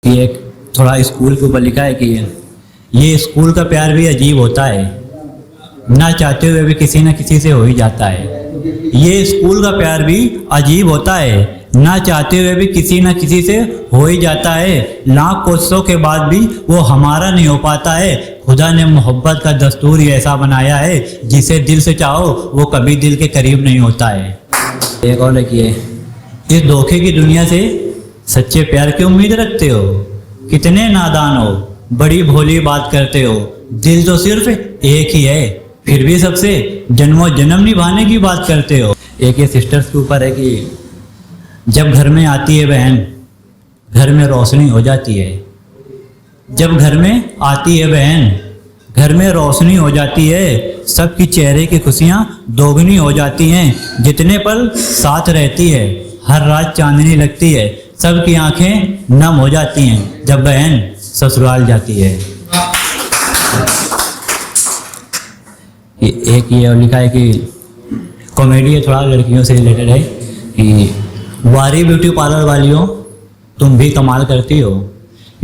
कि एक थोड़ा स्कूल के ऊपर लिखा है कि ये स्कूल का प्यार भी अजीब होता है, ना चाहते हुए भी किसी न किसी से हो ही जाता है। ये स्कूल का प्यार भी अजीब होता है, ना चाहते हुए भी किसी न किसी से हो ही जाता है। लाख कोशिशों के बाद भी वो हमारा नहीं हो पाता है। खुदा ने मोहब्बत का दस्तूर ही ऐसा बनाया है, जिसे दिल से चाहो वो कभी दिल के करीब नहीं होता है। एक और लिखिए, इस धोखे की दुनिया से सच्चे प्यार की उम्मीद रखते हो, कितने नादान हो, बड़ी भोली बात करते हो। दिल तो सिर्फ एक ही है, फिर भी सबसे जन्मों जन्म निभाने की बात करते हो। एक ये सिस्टर्स के ऊपर है कि जब घर में आती है बहन, घर में रोशनी हो जाती है। जब घर में आती है बहन, घर में रोशनी हो जाती है। सबकी चेहरे की खुशियाँ दोगुनी हो जाती हैं। जितने पल साथ रहती है, हर रात चांदनी लगती है। सबकी आंखें नम हो जाती हैं जब बहन ससुराल जाती है। एक ये और लिखा है कि कॉमेडी है, थोड़ा लड़कियों से रिलेटेड है कि वारी ब्यूटी पार्लर वालियों तुम भी कमाल करती हो।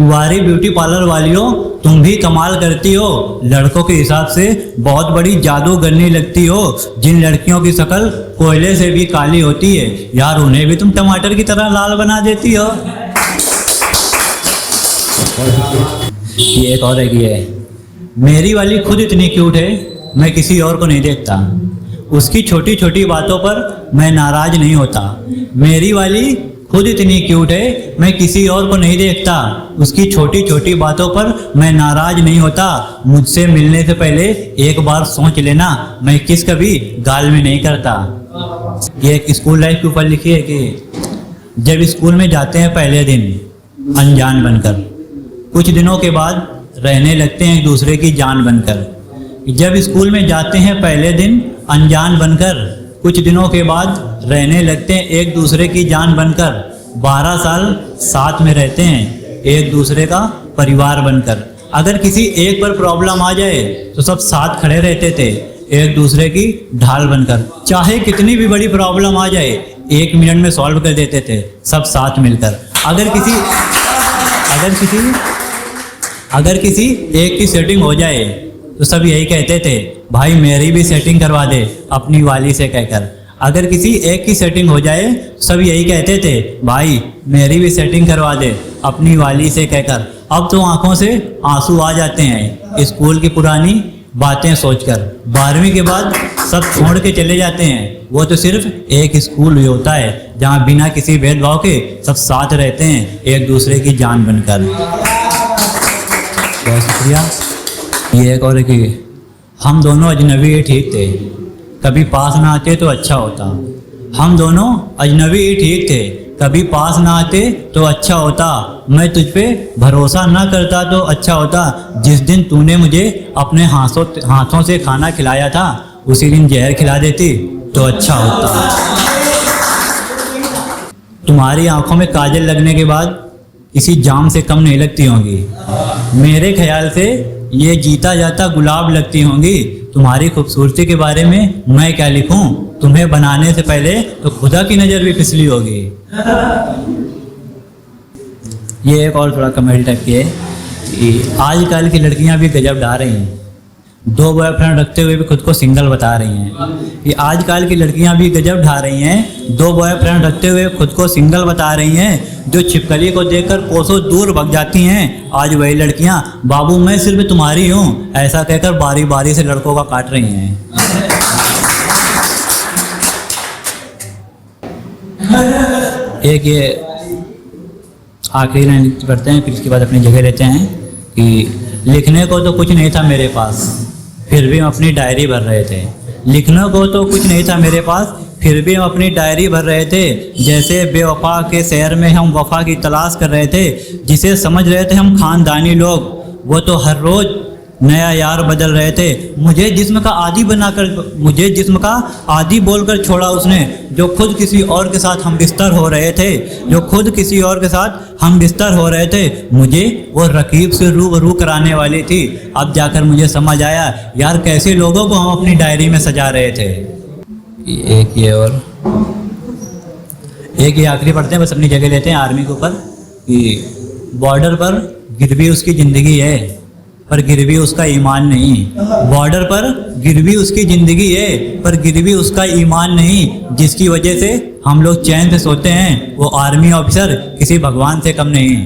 वारी ब्यूटी पार्लर वालियों तुम भी कमाल करती हो। लड़कों के हिसाब से बहुत बड़ी जादूगरनी लगती हो। जिन लड़कियों की शक्ल कोयले से भी काली होती है, यार उन्हें भी तुम टमाटर की तरह लाल बना देती हो। ये एक और है, मेरी वाली खुद इतनी क्यूट है, मैं किसी और को नहीं देखता। उसकी छोटी छोटी बातों पर मैं नाराज नहीं होता। मेरी वाली खुद इतनी क्यूट है, मैं किसी और को नहीं देखता। उसकी छोटी छोटी बातों पर मैं नाराज नहीं होता। मुझसे मिलने से पहले एक बार सोच लेना, मैं किस कभी गाल में नहीं करता। ये एक स्कूल लाइफ के ऊपर लिखी है कि जब स्कूल में जाते हैं पहले दिन अनजान बनकर, कुछ दिनों के बाद रहने लगते हैं एक दूसरे की जान बनकर। जब स्कूल में जाते हैं पहले दिन अनजान बनकर, कुछ दिनों के बाद रहने लगते हैं एक दूसरे की जान बनकर। 12 साल साथ में रहते हैं एक दूसरे का परिवार बनकर। अगर किसी एक पर प्रॉब्लम आ जाए तो सब साथ खड़े रहते थे एक दूसरे की ढाल बनकर। चाहे कितनी भी बड़ी प्रॉब्लम आ जाए, 1 मिनट में सॉल्व कर देते थे सब साथ मिलकर। अगर किसी एक की सेटिंग हो जाए तो सब यही कहते थे, भाई मेरी भी सेटिंग करवा दे अपनी वाली से कहकर। अगर किसी एक की सेटिंग हो जाए सब यही कहते थे, भाई मेरी भी सेटिंग करवा दे अपनी वाली से कहकर। अब तो आंखों से आंसू आ जाते हैं स्कूल की पुरानी बातें सोचकर। 12वीं के बाद सब छोड़ के चले जाते हैं। वो तो सिर्फ एक स्कूल ही होता है जहाँ बिना किसी भेदभाव के सब साथ रहते हैं एक दूसरे की जान बनकर। बहुत शुक्रिया। ये एक और कि हम दोनों अजनबी ही ठीक थे, कभी पास ना आते तो अच्छा होता। हम दोनों अजनबी ही ठीक थे, कभी पास ना आते तो अच्छा होता। मैं तुझ पे भरोसा ना करता तो अच्छा होता। जिस दिन तूने मुझे अपने हाथों से खाना खिलाया था, उसी दिन जहर खिला देती तो अच्छा होता। तुम्हारी आंखों में काजल लगने के बाद किसी जाम से कम नहीं लगती होंगी। मेरे ख्याल से ये जीता जाता गुलाब लगती होंगी। तुम्हारी खूबसूरती के बारे में मैं क्या लिखूं, तुम्हें बनाने से पहले तो खुदा की नज़र भी फिसली होगी। ये एक और थोड़ा कमेडी टाइप की है कि आजकल की लड़कियां भी गजब ढा रही हैं, 2 बॉयफ्रेंड रखते हुए भी खुद को सिंगल बता रही हैं। ये आजकल की लड़कियां भी गजब ढा रही हैं, 2 बॉयफ्रेंड रखते हुए खुद को सिंगल बता रही हैं। जो छिपकली को देखकर कोसों दूर भाग जाती हैं, आज वही लड़कियां बाबू मैं सिर्फ तुम्हारी हूँ ऐसा कहकर बारी बारी से लड़कों का काट रही हैं। एक ये आखिरी लाइन पढ़ते हैं, फिर इसके बाद अपनी जगह लेते हैं कि लिखने को तो कुछ नहीं था मेरे पास, फिर भी हम अपनी डायरी भर रहे थे। लिखने को तो कुछ नहीं था मेरे पास, फिर भी हम अपनी डायरी भर रहे थे। जैसे बेवफा के शहर में हम वफा की तलाश कर रहे थे। जिसे समझ रहे थे हम खानदानी लोग, वो तो हर रोज़ नया यार बदल रहे थे। मुझे जिस्म का आदी बोलकर छोड़ा उसने, जो खुद किसी और के साथ हम बिस्तर हो रहे थे। मुझे वो रकीब से रूबरू कराने वाली थी। अब जाकर मुझे समझ आया यार कैसे लोगों को हम अपनी डायरी में सजा रहे थे। एक ये आखिरी पढ़ते हैं, बस अपनी जगह लेते हैं आर्मी के ऊपर कि बॉर्डर पर गिरवी उसकी ज़िंदगी है, पर गिरवी उसका ईमान नहीं। बॉर्डर पर गिरवी उसकी ज़िंदगी है, पर गिरवी उसका ईमान नहीं। जिसकी वजह से हम लोग चैन से सोते हैं, वो आर्मी ऑफिसर किसी भगवान से कम नहीं।